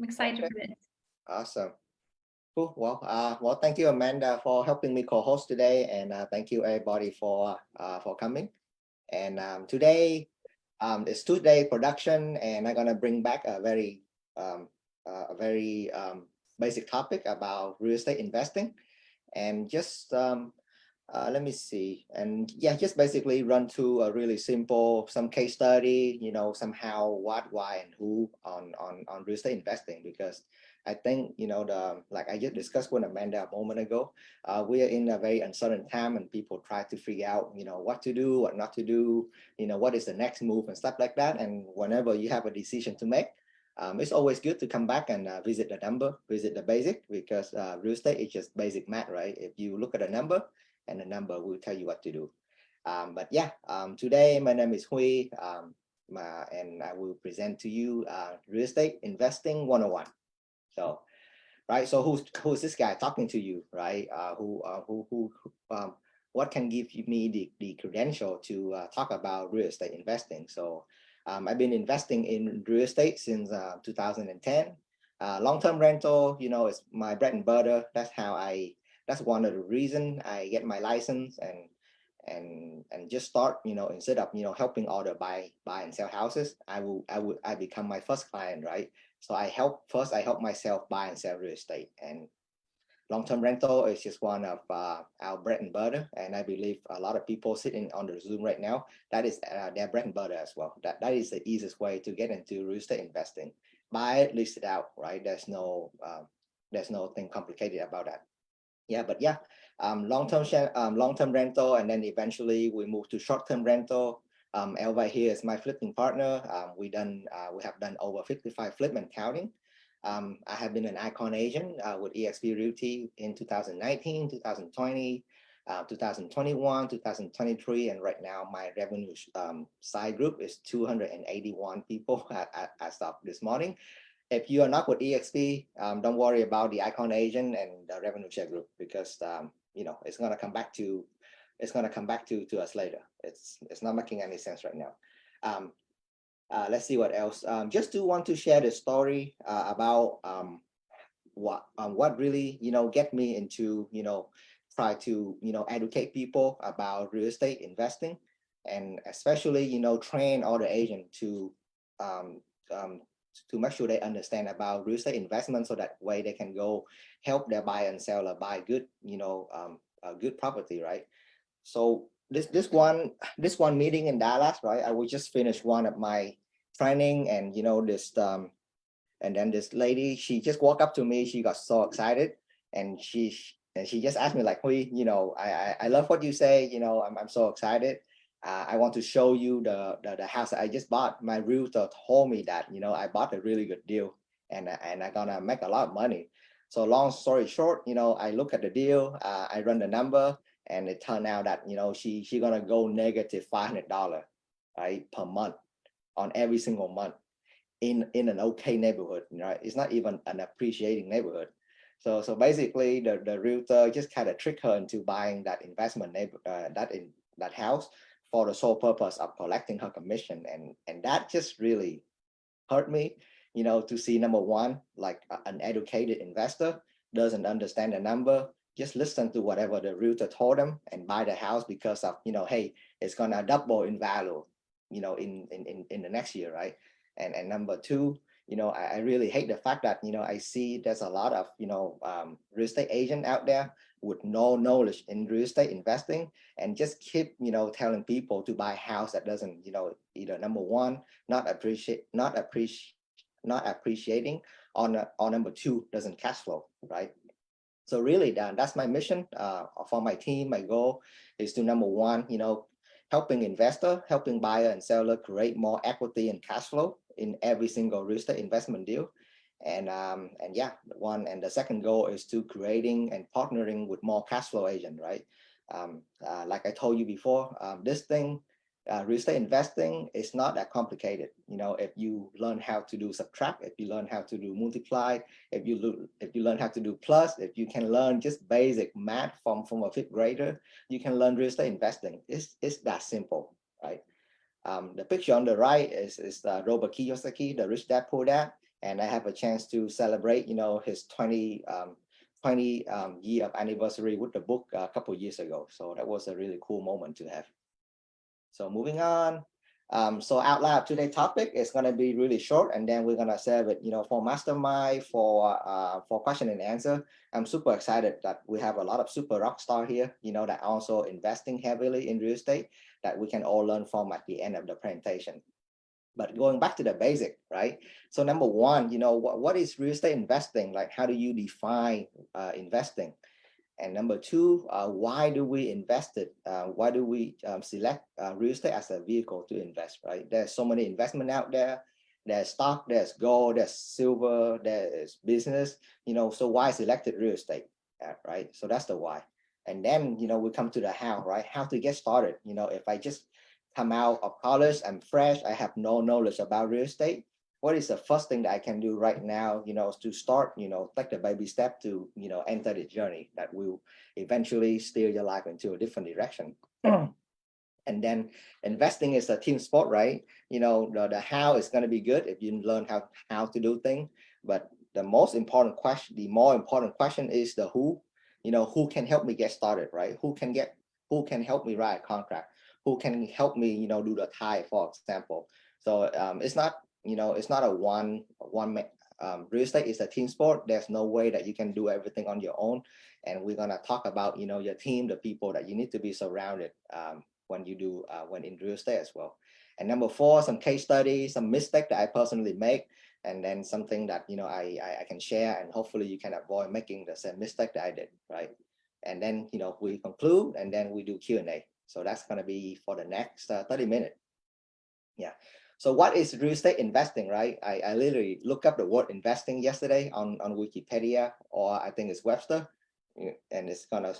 I'm excited Okay, for this. awesome. Cool. Well, thank you, Amanda, for helping me co-host today, and thank you everybody for coming. And today, it's Tuesday production, and I'm gonna bring back um, a very basic topic about real estate investing, and just let me see, and yeah, just basically run through a really simple some case study, somehow what, why, and who on real estate investing, because I think the like I just discussed with Amanda a moment ago, we are in a very uncertain time, and people try to figure out what to do, what not to do, what is the next move and stuff like that. And whenever you have a decision to make, it's always good to come back and visit the number, visit the basic, because real estate is just basic math, right? If you look at a number, and the number will tell you what to do. But yeah, today my name is Hui, and I will present to you real estate investing 101. So, right, so who's this guy talking to you, right? What can give me the credential to talk about real estate investing? So, I've been investing in real estate since 2010. Long-term rental, is my bread and butter. That's one of the reason I get my license, and just start, instead of helping other buy and sell houses, I become my first client, right? So I help myself buy and sell real estate. And long-term rental is just one of our bread and butter, and I believe a lot of people sitting on the Zoom right now, that is their bread and butter as well. That is the easiest way to get into real estate investing. Buy it, list it out, right? There's no thing complicated about that. Yeah, but yeah, long-term rental, and then eventually we move to short-term rental. Elva here is my flipping partner. We have done over 55 flip and counting. I have been an Icon agent with eXp Realty in 2019, 2020, 2021, 2023, and right now my revenue side group is 281 people as of this morning. If you are not with EXP, don't worry about the Icon agent and the revenue share group, because it's gonna come back to us later. It's not making any sense right now. Let's see what else. Just do want to share the story about what really get me into try to educate people about real estate investing, and especially train all the agent um, um, to make sure they understand about real estate investment, so that way they can go help their buyer and seller buy good good property, right? So this one meeting in Dallas, right? I will just finish one of my training, and and then this lady, she just walked up to me. She got so excited, and she just asked me like, "Hui, I love what you say. I'm so excited. I want to show you the house that I just bought. My realtor told me that I bought a really good deal, and I'm gonna make a lot of money." So long story short, I look at the deal, I run the number, and it turned out that she gonna go negative $500, right, per month, on every single month, in an okay neighborhood, right? It's not even an appreciating neighborhood. So basically, the realtor just kind of tricked her into buying that investment that house for the sole purpose of collecting her commission, and that just really hurt me, to see, number one, like an educated investor doesn't understand the number, just listen to whatever the realtor told them and buy the house because of, hey, it's gonna double in value, in the next year, right? And number two, I really hate the fact that, I see there's a lot of, real estate agent out there with no knowledge in real estate investing, and just keep, telling people to buy a house that doesn't, either, number one, not appreciating, or number two, doesn't cash flow, right? So really, that's my mission for my team. My goal is to, number one, helping investor, helping buyer and seller create more equity and cash flow in every single real estate investment deal. And yeah, the second goal is to creating and partnering with more cash flow agent, right? Like I told you before, this thing, real estate investing, is not that complicated. If you learn how to do subtract, if you learn how to do multiply, if you learn how to do plus, if you can learn just basic math from a fifth grader, you can learn real estate investing. It's that simple, right? The picture on the right is Robert Kiyosaki, the Rich Dad Poor Dad. and I have a chance to celebrate, his 20 year of anniversary with the book a couple years ago. So that was a really cool moment to have. So moving on. So out loud today topic is going to be really short, and then we're going to save it, for mastermind, for question and answer. I'm super excited that we have a lot of super rock star here, that also investing heavily in real estate that we can all learn from at the end of the presentation. But going back to the basic, right? So number one, what is real estate investing? Like, how do you define investing? And number two, why do we invest it? Why do we select real estate as a vehicle to invest, right? There's so many investment out there. There's stock, there's gold, there's silver, there's business, so why selected real estate, right? So that's the why. And then, we come to the how, right? How to get started. If I just come out of college, I'm fresh, I have no knowledge about real estate, what is the first thing that I can do right now, to start, take the baby step to, enter the journey that will eventually steer your life into a different direction. And then investing is a team sport, right? The how is going to be good if you learn how to do things, but the more important question is the who. Who can help me get started, right? Who can help me write a contract? Who can help me, do the tie, for example? So it's not a one real estate is a team sport. There's no way that you can do everything on your own. And we're gonna talk about, your team, the people that you need to be surrounded when you do when in real estate as well. And number four, some case studies, some mistake that I personally make, and then something that I can share, and hopefully you can avoid making the same mistake that I did, right? And then we conclude, and then we do Q&A. So that's gonna be for the next 30 minutes. Yeah. So what is real estate investing, right? I literally looked up the word investing yesterday on Wikipedia, or I think it's Webster, and it's gonna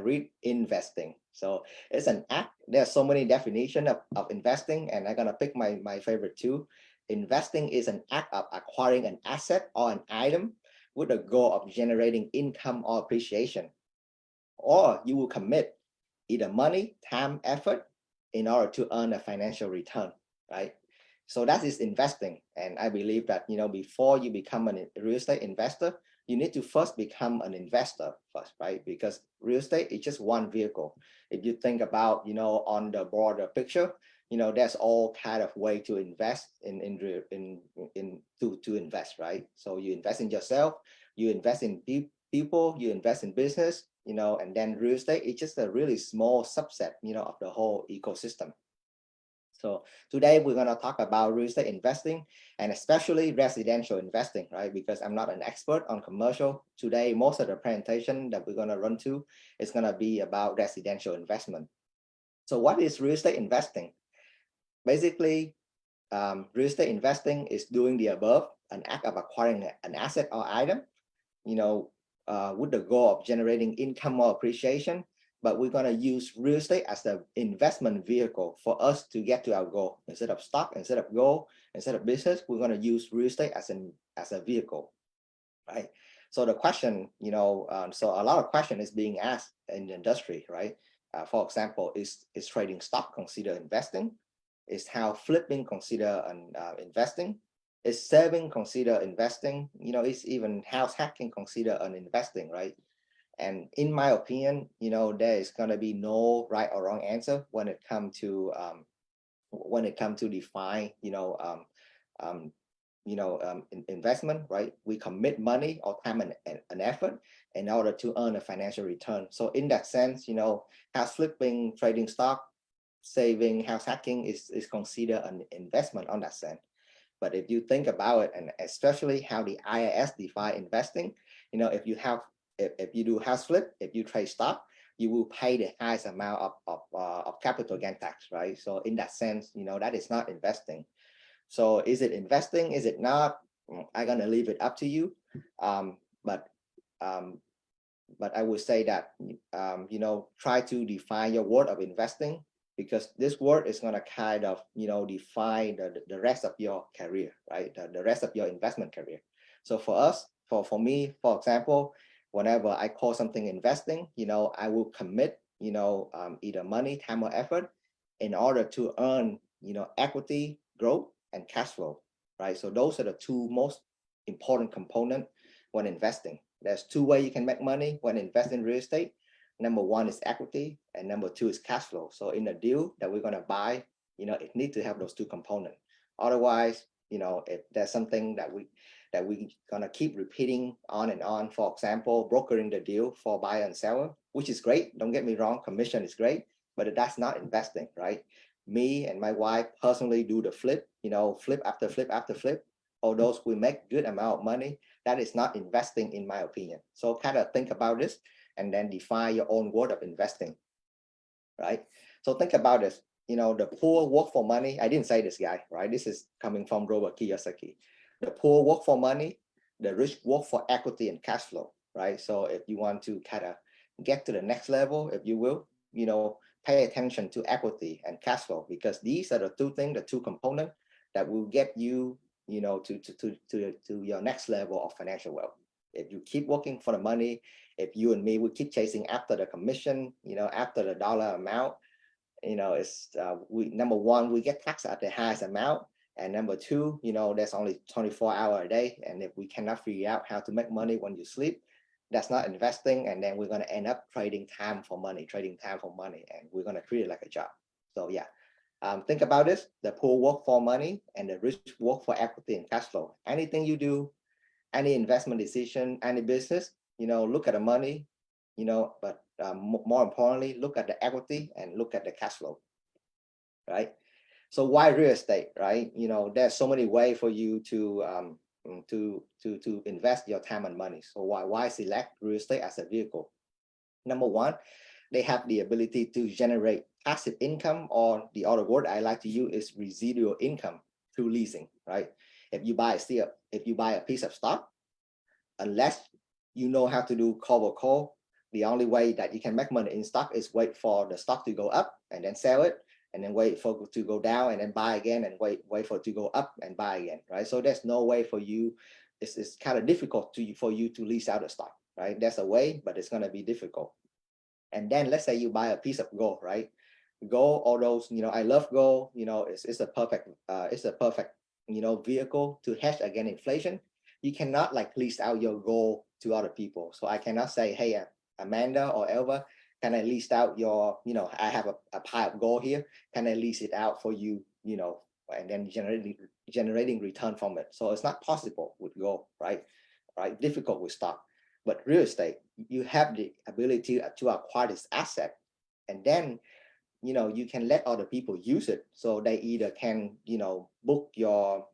read investing. So it's an act. There's so many definitions of investing, and I'm gonna pick my favorite two. Investing is an act of acquiring an asset or an item with the goal of generating income or appreciation. Or you will commit either money, time, effort in order to earn a financial return, right? So that is investing. And I believe that, before you become a real estate investor, you need to first become an investor first, right? Because real estate is just one vehicle. If you think about, on the broader picture, there's all kind of way to invest to invest, right? So you invest in yourself, you invest in people, you invest in business, and then real estate is just a really small subset, of the whole ecosystem. So today we're going to talk about real estate investing, and especially residential investing, right? Because I'm not an expert on commercial. Today, most of the presentation that we're going to run to is going to be about residential investment. So what is real estate investing? Basically, real estate investing is doing the above, an act of acquiring an asset or item, with the goal of generating income or appreciation. But we're going to use real estate as the investment vehicle for us to get to our goal. Instead of stock, instead of gold, instead of business, we're going to use real estate as a vehicle, right? So the question, so a lot of question is being asked in the industry, right? For example, is trading stock considered investing? Is how flipping considered investing? Is saving considered investing? Is even house hacking considered an investing, right? And in my opinion, there is going to be no right or wrong answer when it comes to define, investment, right? We commit money or time and effort in order to earn a financial return. So in that sense, house flipping, trading stock, saving, house hacking is considered an investment on that sense. But if you think about it, and especially how the IRS define investing, if you do house flip, if you trade stock, you will pay the highest amount of capital gain tax, right? So in that sense, that is not investing. So is it investing? Is it not? I'm gonna leave it up to you. But I would say that try to define your word of investing, because this word is gonna kind of define the rest of your career, right? The rest of your investment career. So for us, for me, for example, whenever I call something investing, I will commit either money, time, or effort in order to earn equity, growth, and cash flow, right? So those are the two most important component when investing. There's two ways you can make money when investing in real estate. Number one is equity, and number two is cash flow. So in a deal that we're gonna buy, it needs to have those two components. Otherwise, if there's something that we gonna keep repeating on and on, for example, brokering the deal for buyer and seller, which is great. Don't get me wrong, commission is great, but that's not investing, right? Me and my wife personally do the flip, flip after flip after flip. Although we make good amount of money, that is not investing in my opinion. So kind of think about this and then define your own word of investing, right? So think about this, the poor work for money. I didn't say this guy, right? This is coming from Robert Kiyosaki. The poor work for money, the rich work for equity and cash flow, right? So if you want to kind of get to the next level, if you will, pay attention to equity and cash flow, because these are the two things, the two components that will get you, to your next level of financial wealth. If you keep working for the money, if you and me, we keep chasing after the commission, after the dollar amount, it's number one, we get taxed at the highest amount. And number two, there's only 24 hours a day. And if we cannot figure out how to make money when you sleep, that's not investing. And then we're going to end up trading time for money, and we're going to treat it like a job. So yeah, think about this: the poor work for money and the rich work for equity and cash flow. Anything you do, any investment decision, any business, look at the money, but more importantly, look at the equity and look at the cash flow, right? So why real estate, right? There's so many ways for you to invest your time and money. So why select real estate as a vehicle? Number one, they have the ability to generate passive income, or the other word I like to use is residual income through leasing, right? If you buy a piece of stock, unless you know how to do call, the only way that you can make money in stock is wait for the stock to go up and then sell it, and then wait for it to go down and then buy again, and wait for it to go up and buy again, right? So there's no way for you. It's kind of difficult for you to lease out a stock, right? There's a way, but it's going to be difficult. And then let's say you buy a piece of gold, right? Gold, all those, I love gold. It's a perfect vehicle to hedge against inflation. You cannot like lease out your gold to other people. So I cannot say, hey, Amanda or Elva, can I lease out your, I have a pile of gold here. Can I lease it out for you, and then generating return from it? So it's not possible with gold, right? Difficult with stock. But real estate, you have the ability to acquire this asset, and then you can let other people use it. So they either can book your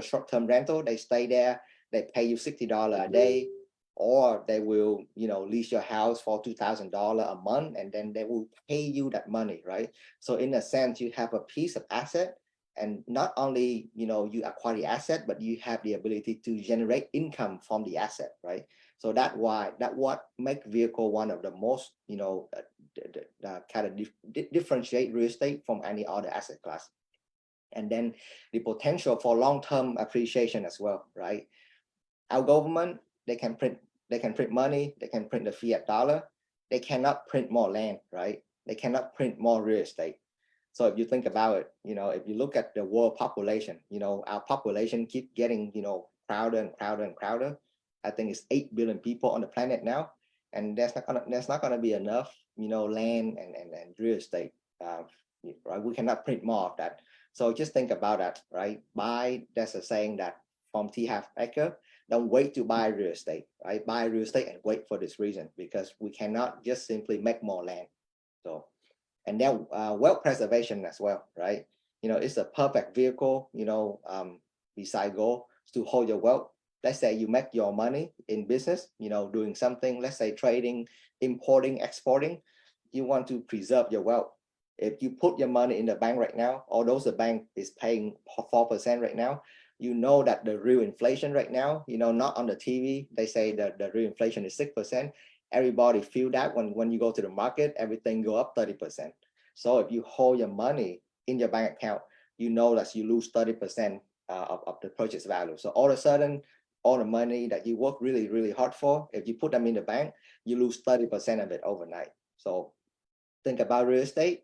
short-term rental, they stay there, they pay you $60 a day, or they will lease your house for $2,000 a month, and then they will pay you that money, right? So in a sense, you have a piece of asset, and not only you acquire the asset, but you have the ability to generate income from the asset, right? So that what make vehicle one of the most kind of differentiate real estate from any other asset class. And then the potential for long-term appreciation as well, right? Our government, they can print money, they can print the fiat dollar, they cannot print more land, right? They cannot print more real estate. So if you think about it, if you look at the world population, our population keep getting, crowder and crowder and crowder. I think it's 8 billion people on the planet now, and there's not gonna be enough, land and real estate, right? We cannot print more of that. So just think about that, right? There's a saying that from T. Harv Eker, don't wait to buy real estate, right? Buy real estate and wait for this reason, because we cannot just simply make more land. So, and then wealth preservation as well, right? It's a perfect vehicle, beside gold, to hold your wealth. Let's say you make your money in business, doing something, let's say trading, importing, exporting. You want to preserve your wealth. If you put your money in the bank right now, although the bank is paying 4% right now, that the real inflation right now, not on the TV, they say that the real inflation is 6%. Everybody feel that when you go to the market, everything go up 30%. So if you hold your money in your bank account, that you lose 30% of the purchase value. So all of a sudden, all the money that you work really, really hard for, if you put them in the bank, you lose 30% of it overnight. So think about real estate.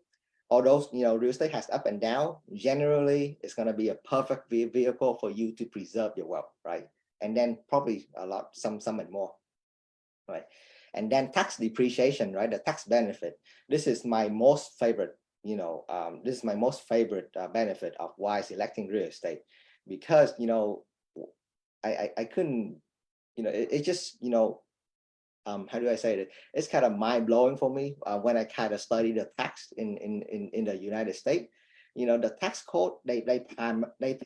Although real estate has up and down, generally it's going to be a perfect vehicle for you to preserve your wealth, right? and then probably a lot, some and more, right? And then tax depreciation, right? The tax benefit. This is my most favorite, this is my most favorite benefit of why selecting real estate, because, I couldn't, it just, how do I say it? It's kind of mind blowing for me when I kind of study the tax in the United States. The tax code, they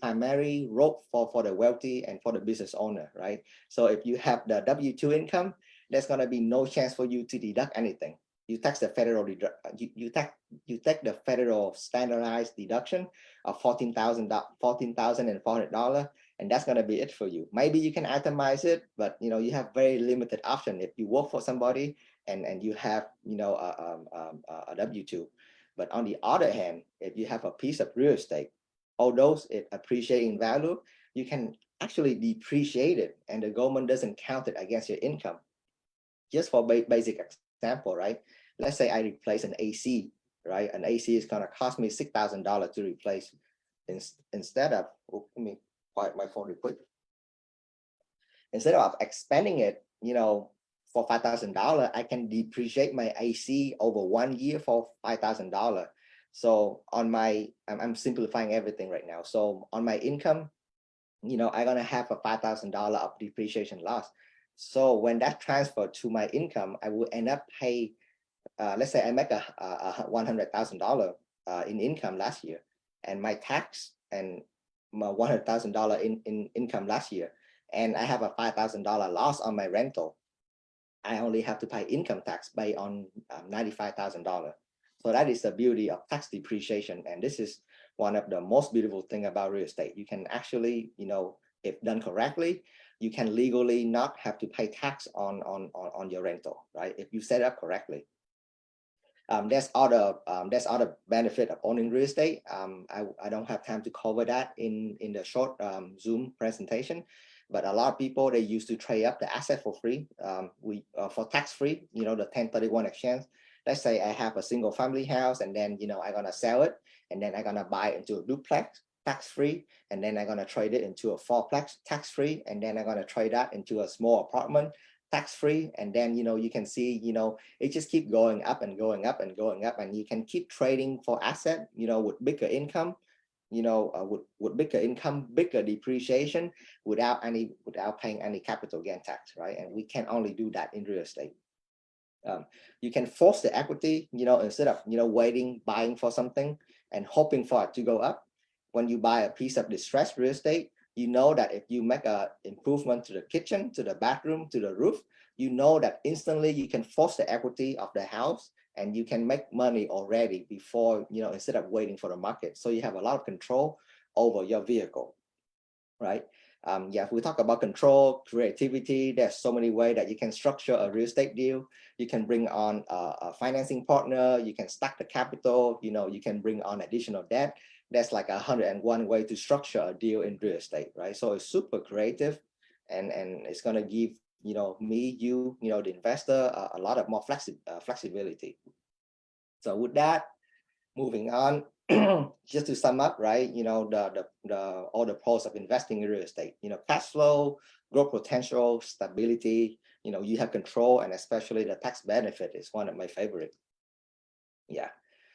primarily wrote for the wealthy and for the business owner, right? So if you have the W-2 income, there's gonna be no chance for you to deduct anything. You tax the federal you take the federal standardized deduction of $14,400, and that's going to be it for you. Maybe you can itemize it, but you have very limited option if you work for somebody and you have a W-2. But on the other hand, if you have a piece of real estate, although it appreciates in value, you can actually depreciate it, and the government doesn't count it against your income. Just for basic example, right? Let's say I replace an AC, right? An AC is going to cost me $6,000 to replace. Instead of, let me quiet my phone real quick. Instead of expanding it, for $5,000, I can depreciate my AC over 1 year for $5,000. So on my, I'm simplifying everything right now. So on my income, I'm gonna have a $5,000 of depreciation loss. So when that transfer to my income, I will end up pay. Let's say I make a $100,000 in income last year, and my tax and my $100,000 in income last year, and I have a $5,000 loss on my rental. I only have to pay income tax based on $95,000. So that is the beauty of tax depreciation, and this is one of the most beautiful thing about real estate. You can actually, if done correctly, you can legally not have to pay tax on your rental, right? If you set up correctly. There's other benefit of owning real estate. I don't have time to cover that in the short Zoom presentation, but a lot of people, they used to trade up the asset for free. For tax free, the 1031 exchange. Let's say I have a single family house, and then I'm gonna sell it, and then I'm gonna buy it into a duplex tax free, and then I'm gonna trade it into a fourplex tax free, and then I'm gonna trade that into a small apartment tax free, and then you can see it just keep going up and going up and going up, and you can keep trading for asset with bigger income, with bigger income, bigger depreciation, without paying any capital gain tax, right? And we can only do that in real estate. You can force the equity, instead of waiting, buying for something and hoping for it to go up. When you buy a piece of distressed real estate, you know that if you make an improvement to the kitchen, to the bathroom, to the roof, you know that instantly you can force the equity of the house, and you can make money already before, instead of waiting for the market. So you have a lot of control over your vehicle, right? If we talk about control, creativity, there's so many ways that you can structure a real estate deal. You can bring on a financing partner, you can stack the capital, you can bring on additional debt. There's like 101 way to structure a deal in real estate, right? So it's super creative, and it's gonna give me, the investor, a lot of more flexibility. So with that, moving on, just to sum up, right? All the pros of investing in real estate. Cash flow, growth potential, stability. You have control, and especially the tax benefit is one of my favorite. Yeah.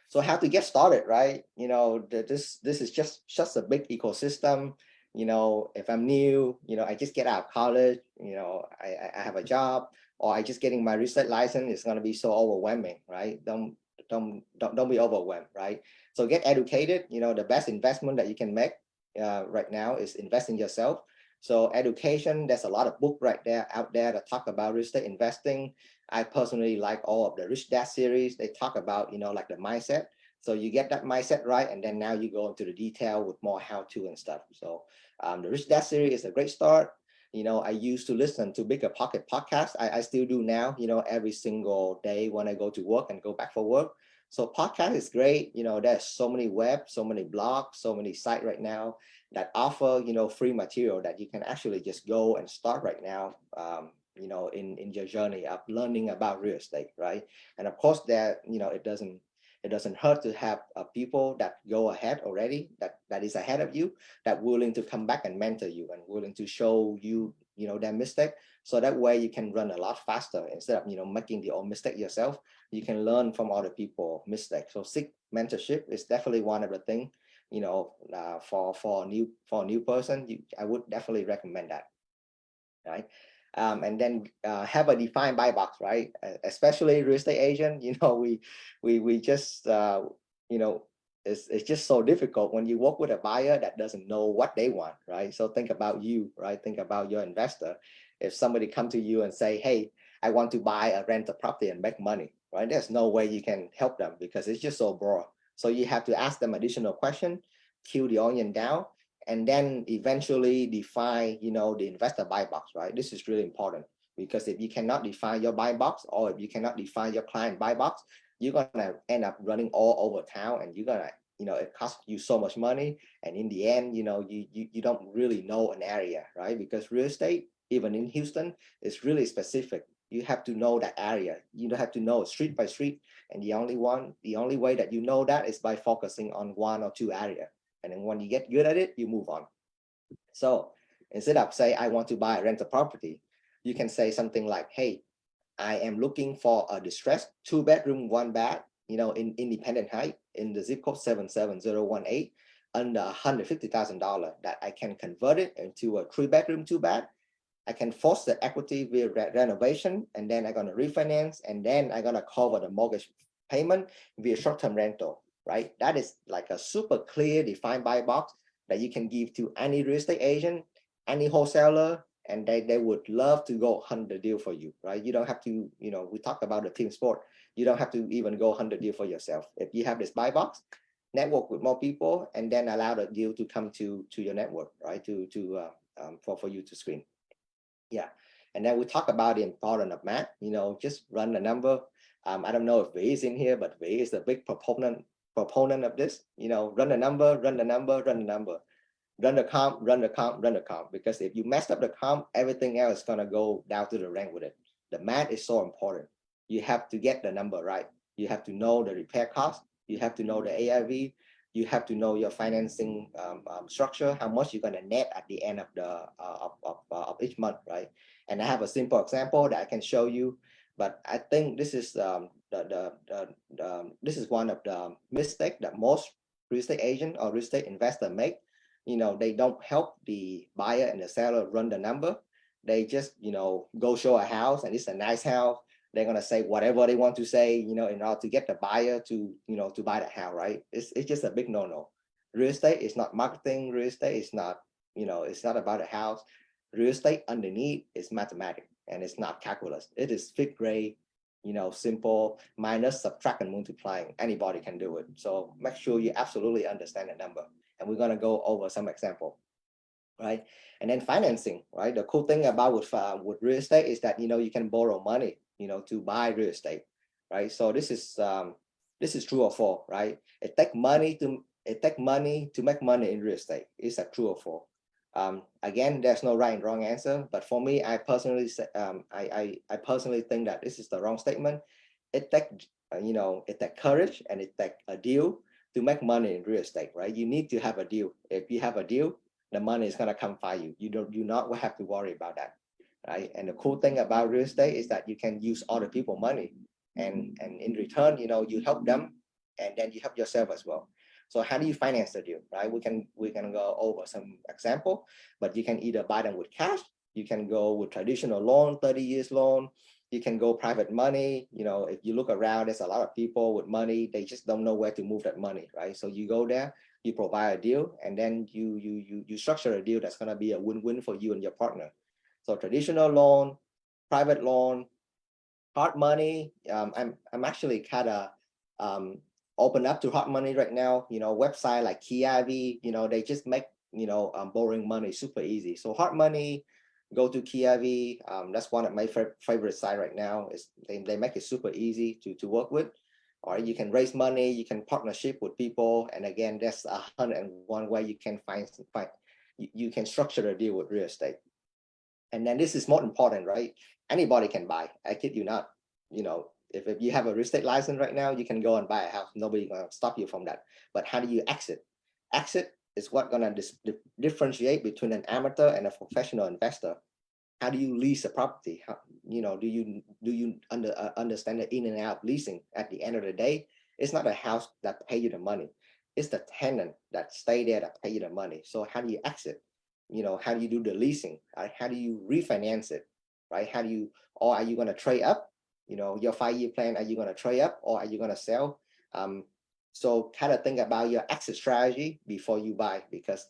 So how to get started, right? This is just a big ecosystem. If I'm new, I just get out of college, I have a job, or I just getting my real estate license, it's gonna be so overwhelming, right? Don't be overwhelmed, right? So get educated. The best investment that you can make right now is invest in yourself. So education, there's a lot of book out there that talk about real estate investing. I personally like all of the Rich Dad series. They talk about, like the mindset. So you get that mindset right, and then now you go into the detail with more how-to and stuff. So the Rich Dad series is a great start. I used to listen to Bigger Pocket podcast. I still do now, every single day when I go to work and go back for work. So podcast is great. There's so many web, so many blogs, so many sites right now that offer, free material that you can actually just go and start right now, in your journey of learning about real estate, right? And of course that, it doesn't hurt to have people that go ahead already, that is ahead of you, that willing to come back and mentor you, and willing to show you their mistake. So that way you can run a lot faster instead of, making the own mistake yourself. You can learn from other people mistakes. So seek mentorship is definitely one of the things, for a new person, I would definitely recommend that, right? And then have a defined buy box, right? Especially real estate agent, we just it's just so difficult when you work with a buyer that doesn't know what they want, right? So think about you, right? Think about your investor. If somebody come to you and say, hey, I want to buy a rental property and make money, right? There's no way you can help them because it's just so broad. So you have to ask them additional question, peel the onion down, and then eventually define, the investor buy box, right? This is really important because if you cannot define your buy box, or if you cannot define your client buy box, you're gonna end up running all over town, and you're gonna, it costs you so much money, and in the end, you don't really know an area, right? Because real estate, even in Houston, is really specific. You have to know that area. You don't have to know street by street, and the only way that you know that is by focusing on one or two areas. And then when you get good at it, you move on. So instead of say, I want to buy a rental property, you can say something like, hey, I am looking for a distressed 2-bedroom, 1-bath, in Independent Heights in the zip code 77018 under $150,000 that I can convert it into a 3-bedroom, 2-bath. I can force the equity via renovation, and then I'm going to refinance, and then I'm going to cover the mortgage payment via short-term rental, right? That is like a super clear defined buy box that you can give to any real estate agent, any wholesaler, and they would love to go hunt the deal for you, right? You don't have to, we talked about the team sport. You don't have to even go hunt the deal for yourself. If you have this buy box, network with more people, and then allow the deal to come to your network, right? For you to screen. Yeah. And then we talk about the importance of math, just run the number. I don't know if V is in here, but V is the big proponent of this, run the number, run the number, run the number, run the comp, run the comp, run the comp. Because if you mess up the comp, everything else is going to go down to the rank with it. The math is so important. You have to get the number right. You have to know the repair cost. You have to know the AIV. You have to know your financing structure, how much you're going to net at the end of the of each month, right? And I have a simple example that I can show you, but I think this is this is one of the mistakes that most real estate agent or real estate investor make. They don't help the buyer and the seller run the number. They just, go show a house, and it's a nice house. They're gonna say whatever they want to say, in order to get the buyer to, to buy the house, right? It's just a big no-no. Real estate is not marketing. Real estate is not, it's not about a house. Real estate underneath is mathematics, and it's not calculus. It is fifth grade, simple minus, subtract, and multiplying. Anybody can do it. So make sure you absolutely understand the number. And we're gonna go over some example, right? And then financing, right? The cool thing about with real estate is that you can borrow money, to buy real estate, right? So this is true or false, right? It takes money to make money in real estate. It's a true or false. Again, there's no right and wrong answer, but for me, I personally I personally think that this is the wrong statement. It takes it takes courage, and it takes a deal to make money in real estate, right? You need to have a deal. If you have a deal, the money is gonna come by you. You not have to worry about that, right? And the cool thing about real estate is that you can use other people money, and in return, you help them, and then you help yourself as well. So how do you finance the deal, right? We can go over some example, but you can either buy them with cash. You can go with traditional loan, 30 years loan. You can go private money. If you look around, there's a lot of people with money. They just don't know where to move that money, right? So you go there, you provide a deal, and then you structure a deal that's going to be a win-win for you and your partner. So traditional loan, private loan, hard money. I'm actually kind of open up to hard money right now. Website like KeyIV, they just make borrowing money super easy. So hard money, go to KeyIV. That's one of my favorite site right now. Is they make it super easy to work with. Or you can raise money, you can partnership with people, and again, there's 101 way you can find you can structure a deal with real estate. And then this is more important, right? Anybody can buy. I kid you not. If you have a real estate license right now, you can go and buy a house. Nobody's gonna stop you from that. But how do you exit? Exit is what gonna differentiate between an amateur and a professional investor. how do you lease a property? How, do you understand the in and out leasing? At the end of the day, it's not a house that pay you the money. It's the tenant that stay there that pay you the money. So how do you exit? How do you do the leasing? Right? How do you refinance it? Right? How do you, or are you going to trade up? Your 5-year plan, are you going to trade up or are you going to sell? So kind of think about your exit strategy before you buy, because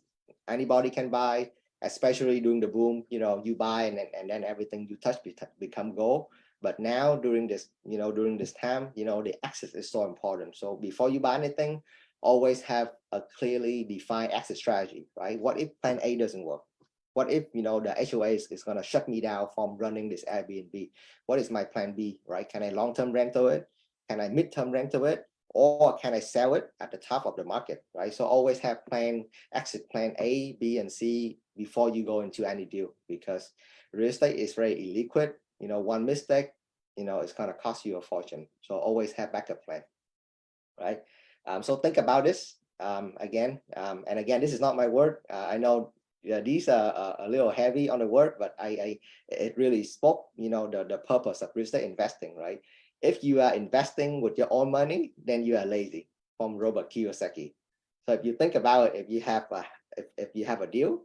anybody can buy, especially during the boom. You buy and then everything you touch become gold. But now during this time, the exit is so important. So before you buy anything, always have a clearly defined exit strategy, right? What if plan A doesn't work? What if the HOA is going to shut me down from running this Airbnb? What is my plan B, right? Can I long-term rental it? Can I mid-term rental it? Or can I sell it at the top of the market, right? So always have exit plan A, B, and C before you go into any deal, because real estate is very illiquid. One mistake, it's going to cost you a fortune. So always have backup plan, right? So think about this again. And again, this is not my word. I know these are a little heavy on the word, but it really spoke, the purpose of real estate investing, right? If you are investing with your own money, then you are lazy, from Robert Kiyosaki. So if you think about it, if you have a deal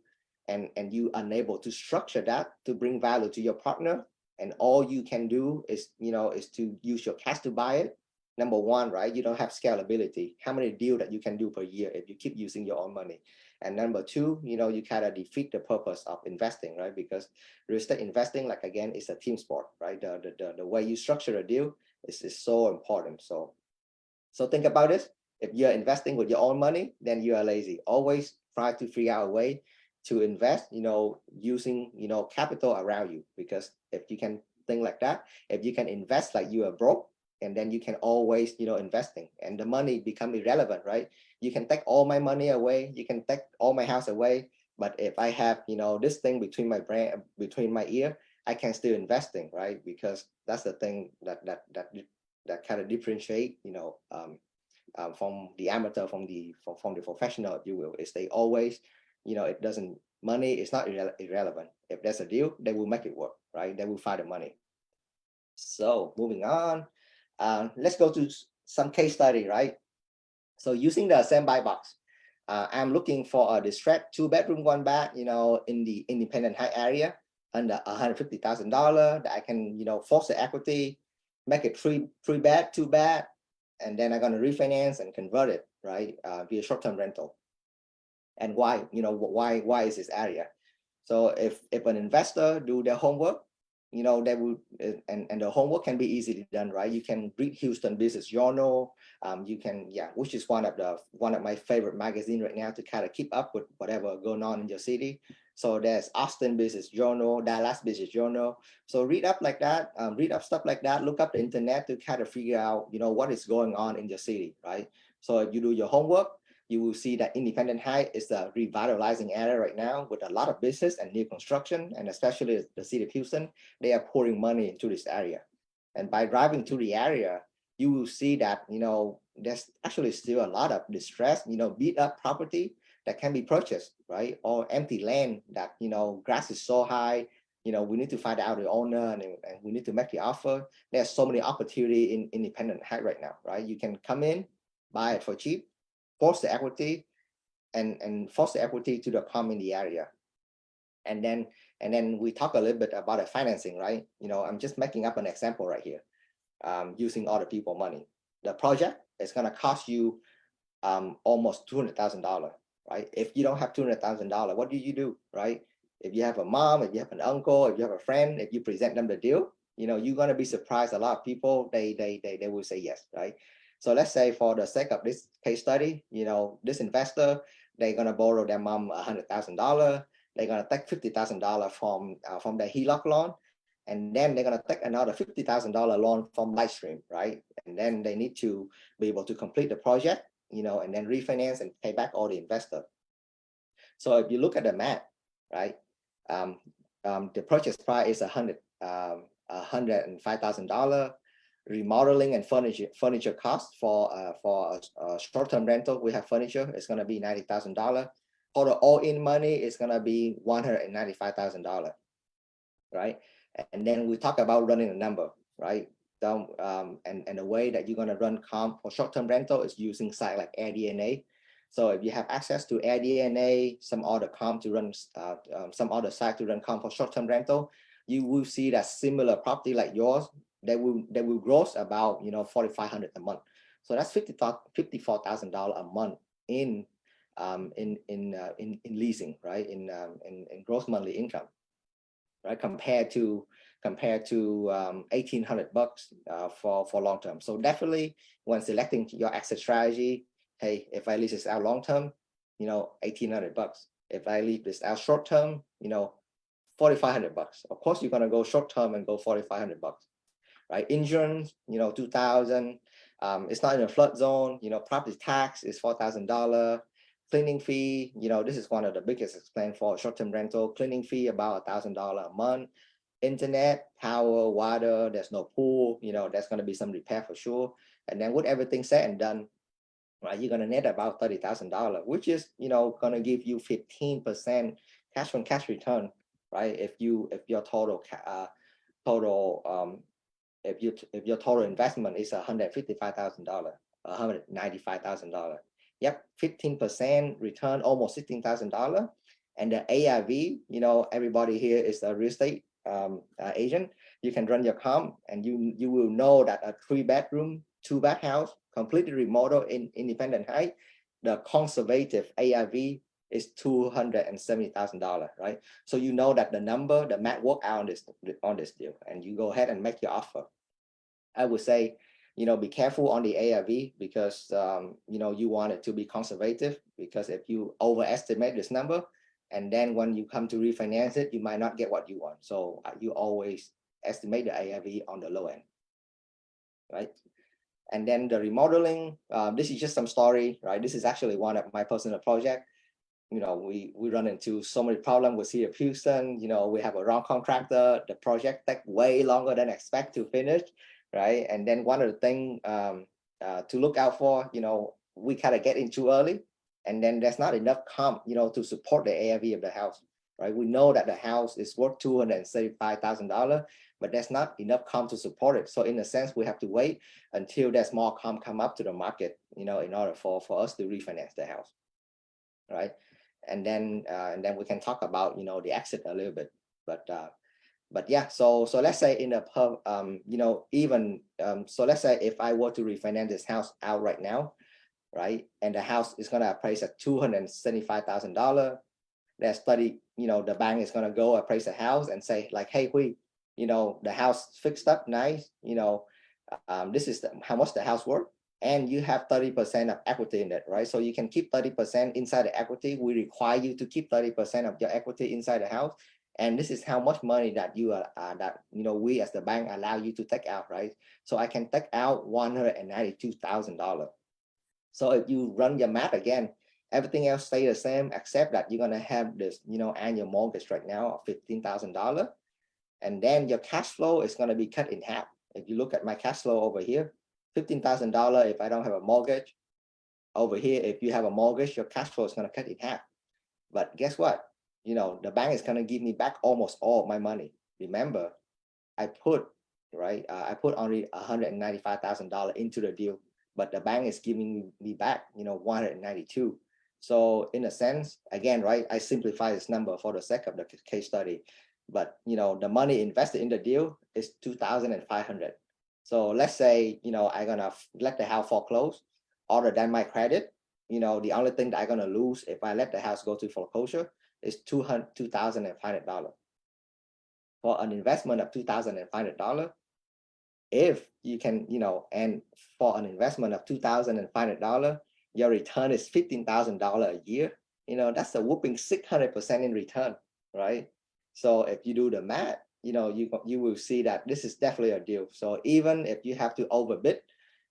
and you are unable to structure that to bring value to your partner, and all you can do is to use your cash to buy it, number one, right, you don't have scalability. How many deals that you can do per year if you keep using your own money? And number two, you kind of defeat the purpose of investing, right? Because real estate investing, like again, is a team sport, right? The way you structure a deal is so important. So think about this. If you're investing with your own money, then you are lazy. Always try to figure out a way to invest, using, capital around you. Because if you can think like that, if you can invest like you are broke, and then you can always, investing, and the money become irrelevant, right? You can take all my money away, you can take all my house away, but if I have, this thing between my ear, I can still investing, right? Because that's the thing that kind of differentiate, from the amateur, from the professional, if you will, is they always, it doesn't, money is not irrelevant. If there's a deal, they will make it work, right? They will find the money. So moving on, let's go to some case study, right? So using the standby box, I'm looking for a distressed 2-bedroom, 1-bath, in the Independent High area under $150,000 that I can, force the equity, make it 3-bed, 2-bath, and then I'm going to refinance and convert it, right, via short-term rental. And why, why is this area? So if an investor do their homework, they will, and the homework can be easily done, right? You can read Houston Business Journal. You can, which is one of my favorite magazines right now to kind of keep up with whatever going on in your city. So there's Austin Business Journal, Dallas Business Journal. So read up like that, read up stuff like that, look up the internet to kind of figure out, what is going on in your city, right? So if you do your homework, you will see that Independent High is a revitalizing area right now with a lot of business and new construction, and especially the city of Houston, they are pouring money into this area. And by driving to the area, you will see that, there's actually still a lot of distressed, beat up property that can be purchased, right? Or empty land that, grass is so high, we need to find out the owner and we need to make the offer. There's so many opportunity in Independent High right now, right? You can come in, buy it for cheap, force the equity, and force the equity to the come in the area. And then we talk a little bit about the financing, right? I'm just making up an example right here, using other people money. The project is going to cost you almost $200,000, right? If you don't have $200,000, what do you do, right? If you have a mom, if you have an uncle, if you have a friend, if you present them the deal, you're going to be surprised. A lot of people, they will say yes, right? So let's say for the sake of this case study, this investor, they're going to borrow their mom $100,000. They're going to take $50,000 from the HELOC loan. And then they're going to take another $50,000 loan from Lightstream, right? And then they need to be able to complete the project, and then refinance and pay back all the investor. So if you look at the math, right, the purchase price is $105,000. Remodeling and furniture cost for a short-term rental, we have furniture, it's going to be $90,000. For the all-in money, it's going to be $195,000. right? And then we talk about running a number, right? And the way that you're going to run comp for short-term rental is using site like AirDNA. So if you have access to AirDNA, some other comp to run, some other site to run comp for short-term rental, you will see that similar property like yours, they will gross about 4,500 a month. So that's $54,000 a month in leasing, right? In gross monthly income, right? Compared to 1,800 bucks for long term. So definitely when selecting your exit strategy, hey, if I lease this out long term, 1,800 bucks. If I leave this out short term, 4,500 bucks. Of course, you're gonna go short term and go 4,500 bucks, right? Insurance, 2,000. It's not in a flood zone. Property tax is $4,000. Cleaning fee, this is one of the biggest expense for short-term rental. Cleaning fee about $1,000 a month. Internet, power, water. There's no pool. There's going to be some repair for sure. And then with everything said and done, right, you're going to net about $30,000, which is going to give you 15% cash on cash return, right? If your total if your total investment is $155,000, $195,000. Yep, 15% return, almost $16,000. And the ARV, everybody here is a real estate agent. You can run your comp, and you will know that a 3-bedroom, 2-bath house, completely remodeled in Independence Heights, the conservative ARV is $270,000, right? So you know that the number, the math work out on this deal, and you go ahead and make your offer. I would say, be careful on the ARV because, you want it to be conservative, because if you overestimate this number, and then when you come to refinance it, you might not get what you want. So you always estimate the ARV on the low end, right? And then the remodeling, this is just some story, right? This is actually one of my personal project. We run into so many problems with City of Houston. We have a wrong contractor. The project take way longer than expect to finish, right? And then one of the things to look out for, we kind of get in too early, and then there's not enough comp, to support the ARV of the house, right? We know that the house is worth $275,000, but there's not enough comp to support it. So in a sense, we have to wait until there's more comp come up to the market, in order for us to refinance the house, right? And then we can talk about the exit a little bit, but yeah. So let's say in a so let's say if I were to refinance this house out right now, right, and the house is gonna appraise at $275,000. There's study, the bank is gonna go appraise the house and say like, hey, the house fixed up nice, this is how much the house worth. And you have 30% of equity in it, right? So you can keep 30% inside the equity. We require you to keep 30% of your equity inside the house. And this is how much money that you are, we as the bank allow you to take out, right? So I can take out $192,000. So if you run your math again, everything else stay the same, except that you're gonna have this, annual mortgage right now of $15,000. And then your cash flow is gonna be cut in half. If you look at my cash flow over here, $15,000 if I don't have a mortgage. Over here, if you have a mortgage, your cash flow is going to cut in half. But guess what? The bank is going to give me back almost all of my money. Remember, I put only $195,000 into the deal, but the bank is giving me back, 192. So in a sense, again, right, I simplify this number for the sake of the case study, but the money invested in the deal is 2,500. So let's say, I'm gonna let the house foreclose, other than my credit, the only thing that I'm gonna lose if I let the house go to foreclosure is $2,500 for an investment of $2,500. If you can, and for an investment of $2,500, your return is $15,000 a year. That's a whooping 600% in return, right? So if you do the math, you will see that this is definitely a deal. So even if you have to overbid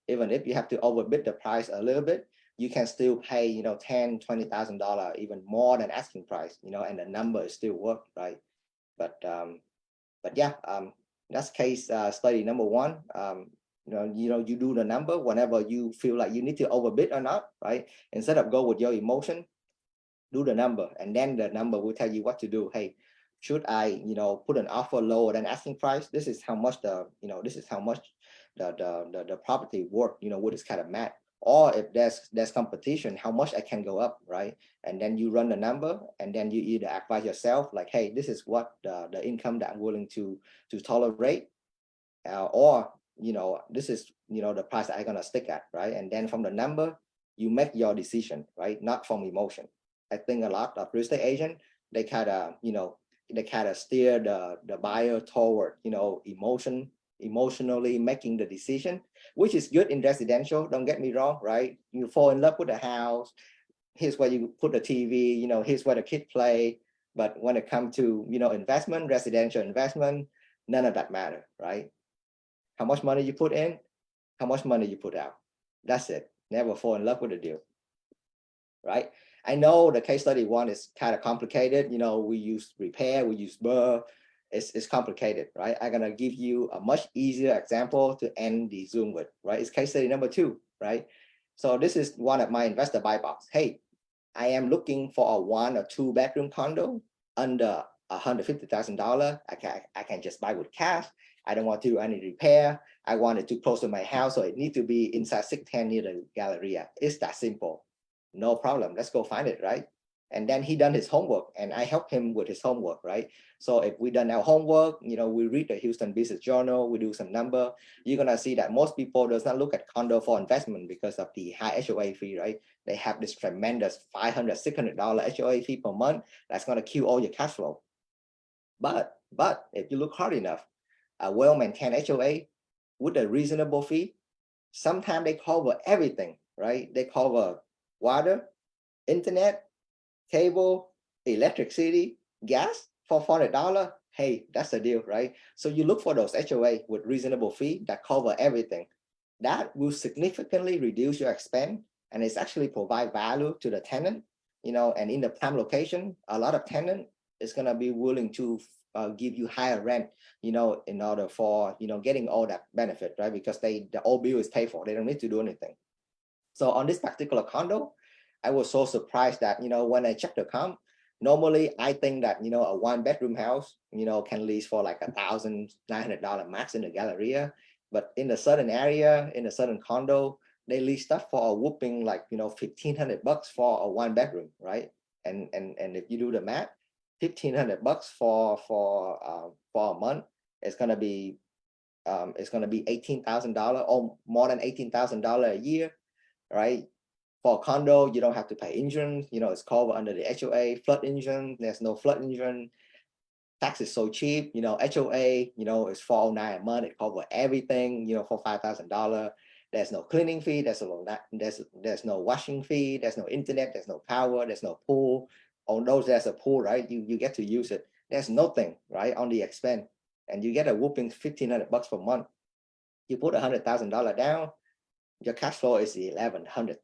the price a little bit, you can still pay, $10,000, $20,000, even more than asking price, and the number is still work, right? But yeah, that's case study number one. You do the number whenever you feel like you need to overbid or not, right? Instead of go with your emotion, do the number, and then the number will tell you what to do. Hey, should I, put an offer lower than asking price? This is how much this is how much the property worth, with this kind of math. Or if there's competition, how much I can go up, right? And then you run the number, and then you either advise yourself like, hey, this is what the income that I'm willing to tolerate, or this is the price that I'm gonna stick at, right? And then from the number, you make your decision, right? Not from emotion. I think a lot of real estate agent, they kind of steer the buyer toward emotionally making the decision, which is good in residential. Don't get me wrong, right? You fall in love with the house. Here's where you put the TV. Here's where the kid play. But when it comes to investment, residential investment, none of that matter, right? How much money you put in, how much money you put out. That's it. Never fall in love with the deal, right? I know the case study one is kind of complicated. We use repair, we use BRRRR. It's complicated, right? I'm gonna give you a much easier example to end the Zoom with, right? It's case study number 2, right? So this is one of my investor buy box. Hey, I am looking for a 1 or 2 bedroom condo under $150,000. I can just buy with cash. I don't want to do any repair. I want it too close to my house, so it need to be inside 610 near the Galleria. It's that simple. No problem. Let's go find it, right? And then he done his homework, and I helped him with his homework, right? So if we done our homework, we read the Houston Business Journal, we do some number, you're gonna see that most people does not look at condo for investment because of the high HOA fee, right? They have this tremendous $500, $600 HOA fee per month. That's gonna kill all your cash flow. But if you look hard enough, a well-maintained HOA with a reasonable fee, sometimes they cover everything, right? They cover water, internet, cable, electricity, gas for $400. Hey, that's a deal, right? So you look for those HOA with reasonable fee that cover everything. That will significantly reduce your expense, and it's actually provide value to the tenant, and in the prime location, a lot of tenant is gonna be willing to give you higher rent, in order for, getting all that benefit, right? Because the old bill is paid for, they don't need to do anything. So on this particular condo, I was so surprised that, when I checked the comp, normally I think that, a 1 bedroom house, can lease for like $1,900 max in the Galleria. But in a certain area, in a certain condo, they lease stuff for a whooping like, $1,500 for a 1 bedroom, right? And if you do the math, $1,500 for a month, it's gonna be $18,000 or more than $18,000 a year, right? For a condo, you don't have to pay insurance. It's covered under the HOA. Flood insurance, there's no flood insurance. Tax is so cheap. HOA, it's $409 a month. It covers everything. For $5,000. There's no cleaning fee. There's no washing fee. There's no internet. There's no power. There's no pool. On those, there's a pool, right? You get to use it. There's nothing, right, on the expense, and you get a whooping $1,500 per month. You put $100,000 down, your cash flow is $11,000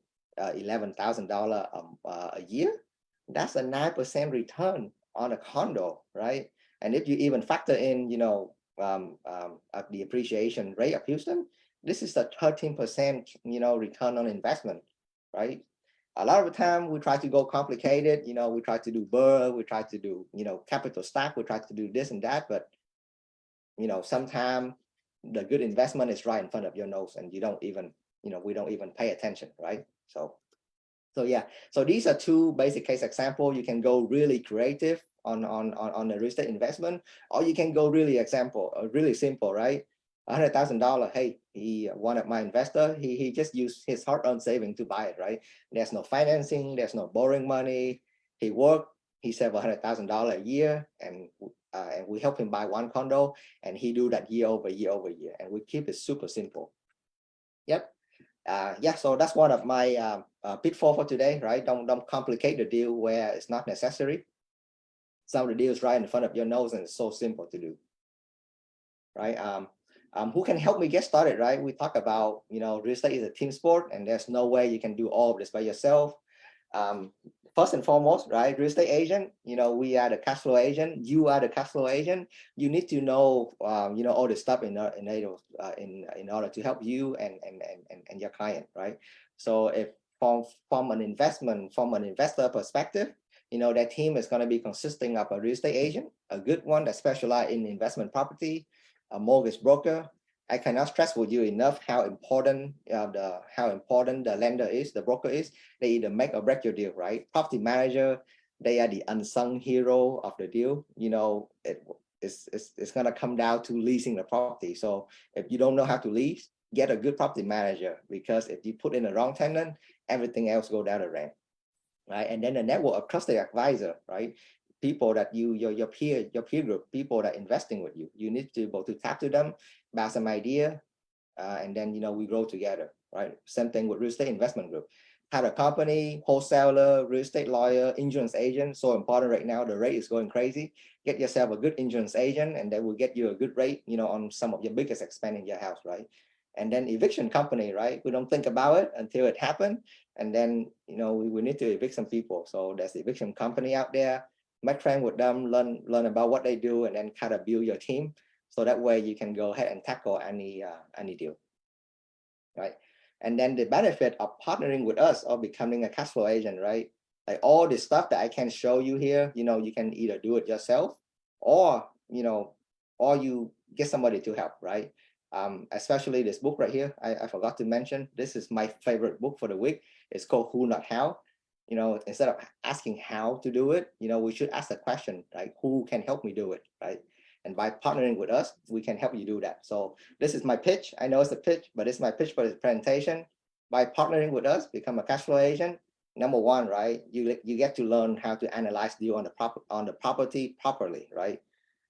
a year. That's a 9% return on a condo, right? And if you even factor in, the appreciation rate of Houston, this is a 13%, return on investment, right? A lot of the time we try to go complicated, we try to do BRRRR, we try to do, capital stack, we try to do this and that, but sometimes the good investment is right in front of your nose, and you don't even, we don't even pay attention, right? So yeah, so these are 2 basic case example. You can go really creative on the real estate investment, or you can go really simple, right? $100,000. Hey, one of my investor, he just used his hard-earned saving to buy it, right? There's no financing, there's no borrowing money. He worked, he saved $100,000 a year, and we help him buy 1 condo, and he do that year over year over year, and we keep it super simple. Yep. Yeah, so that's one of my pitfall for today, right? Don't complicate the deal where it's not necessary. Some of the deals right in front of your nose, and it's so simple to do, right? Who can help me get started, right? We talk about, real estate is a team sport, and there's no way you can do all of this by yourself. First and foremost, right, real estate agent, we are the cash flow agent, you are the cash flow agent. You need to know, all the stuff in order to help you and your client, right? So if from an investor perspective, That team is going to be consisting of a real estate agent, a good one that specializes in investment property, a mortgage broker. I cannot stress with you enough how important the lender is, the broker is. They either make or break your deal, right? Property manager, they are the unsung hero of the deal. It's gonna come down to leasing the property. So if you don't know how to lease, get a good property manager, because if you put in the wrong tenant, everything else go down the drain, right? And then the network of trusted advisor, right? People that your peer group, people that investing with you, you need to be able to tap to them, bounce some idea, and then we grow together, right? Same thing with real estate investment group. Had a company, wholesaler, real estate lawyer, insurance agent. So important right now. The rate is going crazy. Get yourself a good insurance agent, and they will get you a good rate, on some of your biggest expense in your house, right? And then eviction company, right? We don't think about it until it happened, and then we need to evict some people. So there's eviction company out there. Make friends with them, learn about what they do, and then kind of build your team. So that way you can go ahead and tackle any deal, right? And then the benefit of partnering with us or becoming a cash flow agent, right? Like all the stuff that I can show you here, you can either do it yourself, or you get somebody to help, right? Especially this book right here, I forgot to mention, this is my favorite book for the week. It's called Who Not How. Instead of asking how to do it, we should ask the question, like, who can help me do it, right? And by partnering with us, we can help you do that. So this is my pitch. I know it's a pitch, but it's my pitch for this presentation. By partnering with us, become a cash flow agent. Number one, right? You get to learn how to analyze deal on the property properly, right?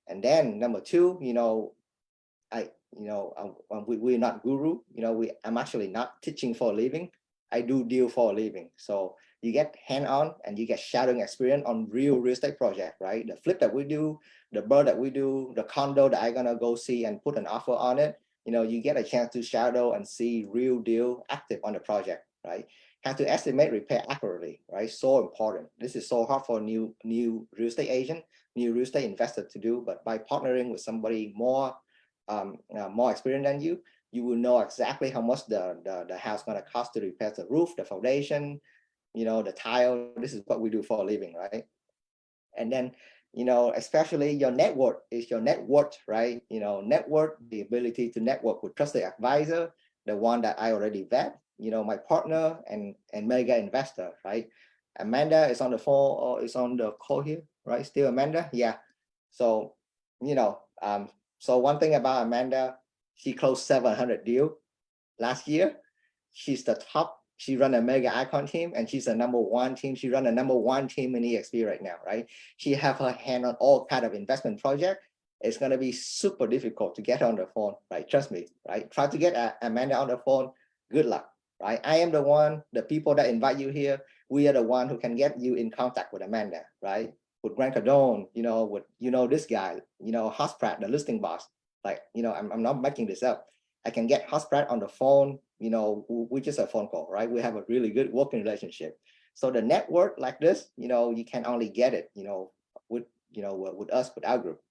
And then number two, we're not guru. I'm actually not teaching for a living. I do deal for a living. So you get hand-on and you get shadowing experience on real estate project, right? The flip that we do, the bird that we do, the condo that I'm gonna go see and put an offer on it. You get a chance to shadow and see real deal active on the project, right? How to estimate repair accurately, right? So important. This is so hard for new real estate agent, new real estate investor to do. But by partnering with somebody more experienced than you, you will know exactly how much the house going to cost to repair the roof, the foundation, the tile. This is what we do for a living, right? And then, especially your network is your net worth, right? Network, the ability to network with trusted advisor, the one that I already vet, my partner and mega investor, right? Amanda is on the phone or is on the call here, right? Still Amanda? Yeah. So, so one thing about Amanda, she closed 700 deal last year. She's the top. She run a mega icon team, and she's the number one team. She run a number one team in EXP right now, right? She have her hand on all kind of investment project. It's gonna be super difficult to get on the phone, right? Trust me, right? Try to get Amanda on the phone. Good luck, right? I am the one. The people that invite you here, we are the one who can get you in contact with Amanda, right? With Grant Cardone, with this guy, Hoss Pratt, the listing boss. Like, I'm not making this up. I can get Hoss Pratt on the phone. We just a phone call, right? We have a really good working relationship. So the network like this, you can only get it, with us, with our group.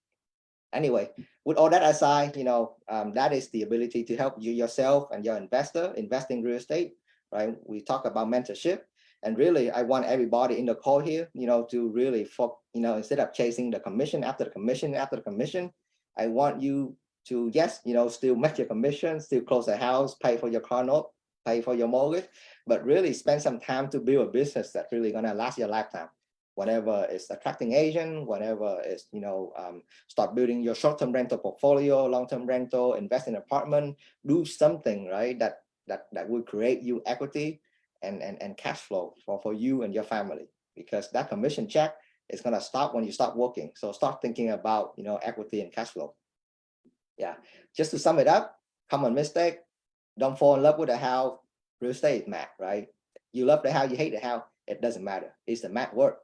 Anyway, with all that aside, that is the ability to help you yourself and your investor invest in real estate, right? We talk about mentorship, and really, I want everybody in the call here, to really, instead of chasing the commission after the commission after the commission, I want you to, yes, still make your commission, still close the house, pay for your car note, pay for your mortgage, but really spend some time to build a business that's really gonna last your lifetime. Whenever it's attracting agent, whenever it's, start building your short-term rental portfolio, long-term rental, invest in apartment, do something, right? That will create you equity and cash flow for you and your family, because that commission check is gonna stop when you start working. So start thinking about, equity and cash flow. Yeah, just to sum it up, common mistake, don't fall in love with the house. Real estate is math, right? You love the house, you hate the house, it doesn't matter. It's the math work,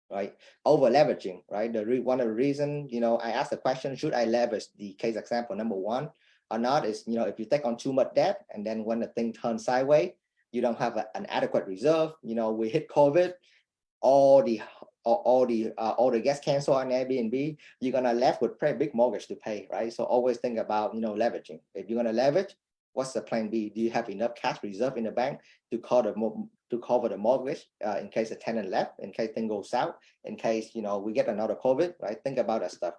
right? Over leveraging, right? One of the reasons, I asked the question, should I leverage the case example number one or not, is, if you take on too much debt and then when the thing turns sideways, you don't have an adequate reserve. We hit COVID, all the guests cancel on Airbnb, you're gonna left with pretty big mortgage to pay, right? So always think about, leveraging. If you're gonna leverage, what's the plan B? Do you have enough cash reserve in the bank to cover to cover the mortgage in case the tenant left, in case thing goes south, in case, you know, we get another COVID, right? Think about that stuff,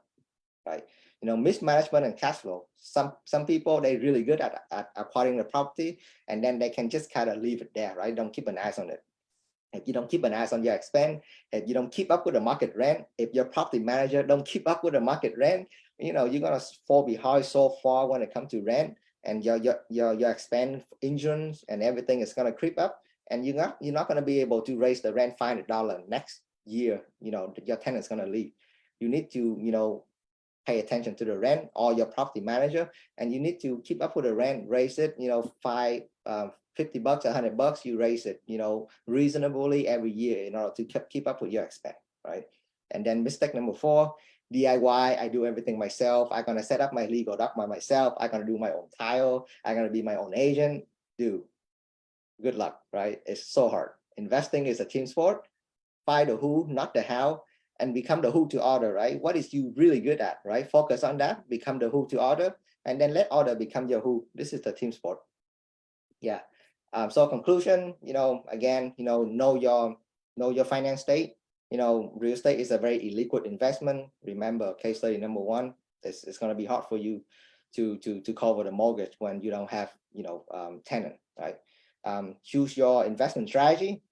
right? You know, mismanagement and cash flow. Some people, they're really good at acquiring the property, and then they can just kind of leave it there, right? Don't keep an eye on it. If you don't keep an eye on your expense, if you don't keep up with the market rent, if your property manager don't keep up with the market rent, you know, you're gonna fall behind so far when it comes to rent, and your expense, insurance, and everything is gonna creep up, and you're not gonna be able to raise the rent $500 next year. You know, your tenant's gonna leave. You need to, you know, pay attention to the rent, or your property manager, and you need to keep up with the rent, raise it, you know, $50, $100, you raise it, you know, reasonably every year in order to keep up with your expense, right? And then mistake number 4, DIY. I do everything myself. I'm gonna set up my legal document myself. I'm gonna do my own title. I'm gonna be my own agent. Dude, good luck, right? It's so hard. Investing is a team sport. Find the who, not the how, and become the who to order, right? What is you really good at, right? Focus on that, become the who to order, and then let order become your who. This is the team sport. Yeah. So conclusion, you know, again, you know your finance state. You know, real estate is a very illiquid investment. Remember, case study number 1, it's going to be hard for you to cover the mortgage when you don't have, you know, tenant, right? Choose your investment strategy.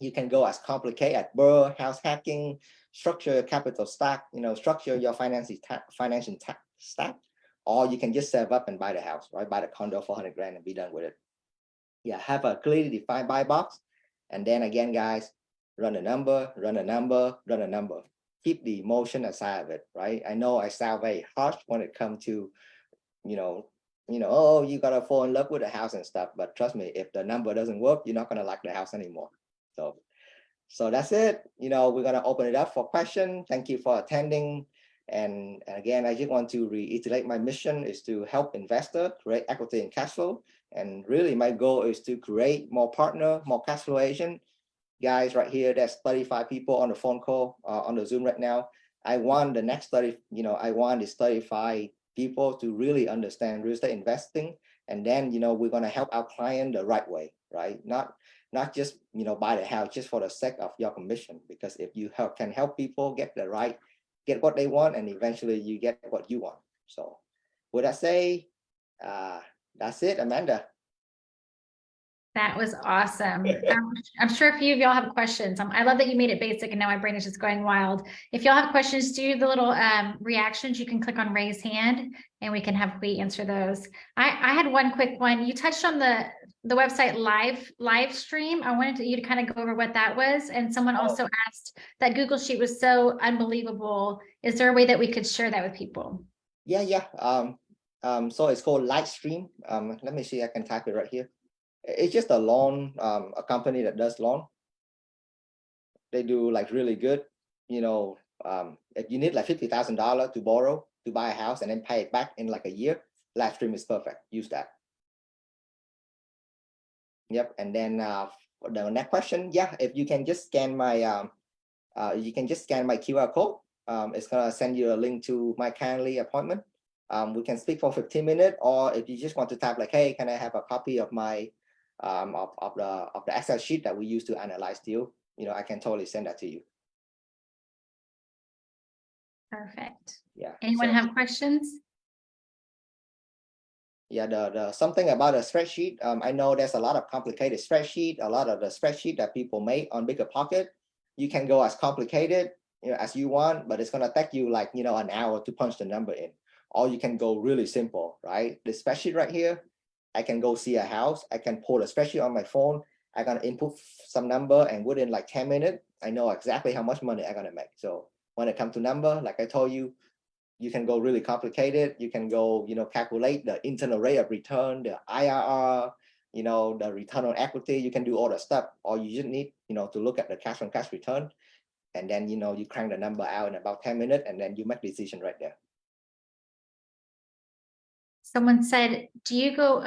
You can go as complicated as BRRRR, house hacking, structure your capital stack, you know, structure your financing stack, or you can just save up and buy the house, right? Buy the condo for 100 grand and be done with it. Yeah, have a clearly defined buy box. And then again, guys, run a number, run a number, run a number. Keep the emotion aside of it, right? I know I sound very harsh when it comes to, you know, oh, you gotta fall in love with the house and stuff. But trust me, if the number doesn't work, you're not gonna like the house anymore. So that's it. You know, we're gonna open it up for questions. Thank you for attending. And again, I just want to reiterate my mission is to help investors create equity and cash flow. And really my goal is to create more partner, more cash flow agent. Guys, right here, there's 35 people on the phone call, on the Zoom right now. I want the next 30, you know, I want these 35 people to really understand real estate investing. And then, you know, we're gonna help our client the right way, right? Not just, you know, buy the house just for the sake of your commission, because if you can help people get what they want, and eventually you get what you want. So would I say, that's it, Amanda? That was awesome. I'm sure a few of y'all have questions. I love that you made it basic and now my brain is just going wild. If y'all have questions, do the little reactions. You can click on raise hand and we can have Hui answer those. I had one quick one. You touched on the website live stream. I wanted you to kind of go over what that was. And someone also asked that Google Sheet was so unbelievable. Is there a way that we could share that with people? Yeah. So it's called Lightstream. Let me see, I can type it right here. It's just a loan, a company that does loan. They do like really good, you know, if you need like $50,000 to borrow to buy a house and then pay it back in like a year, Lightstream is perfect. Use that. Yep. And then the next question, yeah, if you can just scan my QR code. It's gonna send you a link to my Calendly appointment. We can speak for 15 minutes, or if you just want to type like, hey, can I have a copy of my of the Excel sheet that we use to analyze deal, you know, I can totally send that to you. Perfect. Yeah. Anyone have questions? Yeah, the something about a spreadsheet. I know there's a lot of complicated spreadsheet, a lot of the spreadsheet that people make on BiggerPocket. You can go as complicated, you know, as you want, but it's gonna take you like, you know, an hour to punch the number in. Or you can go really simple, right? The spreadsheet right here, I can go see a house. I can pull a spreadsheet on my phone. I'm gonna input some number, and within like 10 minutes, I know exactly how much money I'm gonna make. So when it comes to number, like I told you, you can go really complicated. You can go, you know, calculate the internal rate of return, the IRR, you know, the return on equity. You can do all the stuff, or you just need, you know, to look at the cash on cash return. And then, you know, you crank the number out in about 10 minutes, and then you make the decision right there. Someone said, do you go,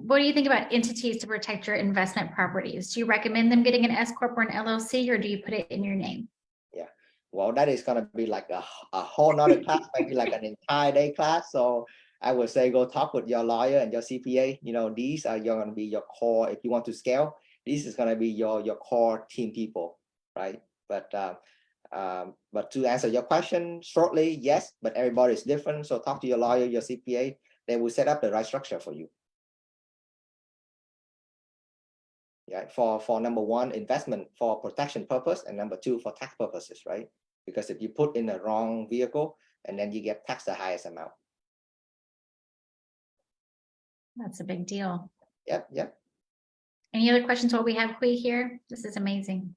what do you think about entities to protect your investment properties? Do you recommend them getting an S Corp or an LLC, or do you put it in your name? Yeah, well, that is going to be like a whole nother class, maybe like an entire day class. So I would say go talk with your lawyer and your CPA. You know, these are going to be your core if you want to scale. this is gonna be your core team people, right? But to answer your question shortly, yes, but everybody is different. So talk to your lawyer, your CPA. They will set up the right structure for you. Yeah, for number one, investment for protection purpose, and number two, for tax purposes, right? Because if you put in the wrong vehicle, and then you get taxed the highest amount. That's a big deal. Yep. Any other questions while we have Hui here? This is amazing.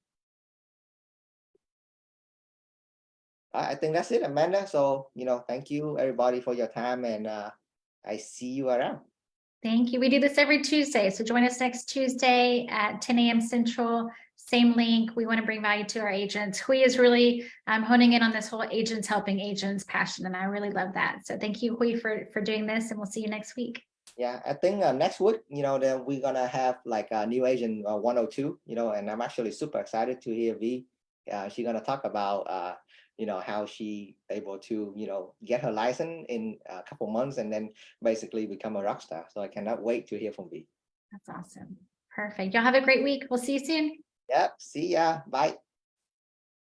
I think that's it, Amanda. So, thank you everybody for your time, and I see you around. Thank you. We do this every Tuesday. So join us next Tuesday at 10 a.m. Central. Same link. We want to bring value to our agents. Hui is really honing in on this whole agents helping agents passion, and I really love that. So thank you, Hui, for doing this, and we'll see you next week. Yeah, I think next week, then we're gonna have like a new agent 102, and I'm actually super excited to hear V. She's gonna talk about how she able to get her license in a couple months and then basically become a rock star. So I cannot wait to hear from V. That's awesome. Perfect. Y'all have a great week. We'll see you soon. Yep. See ya. Bye.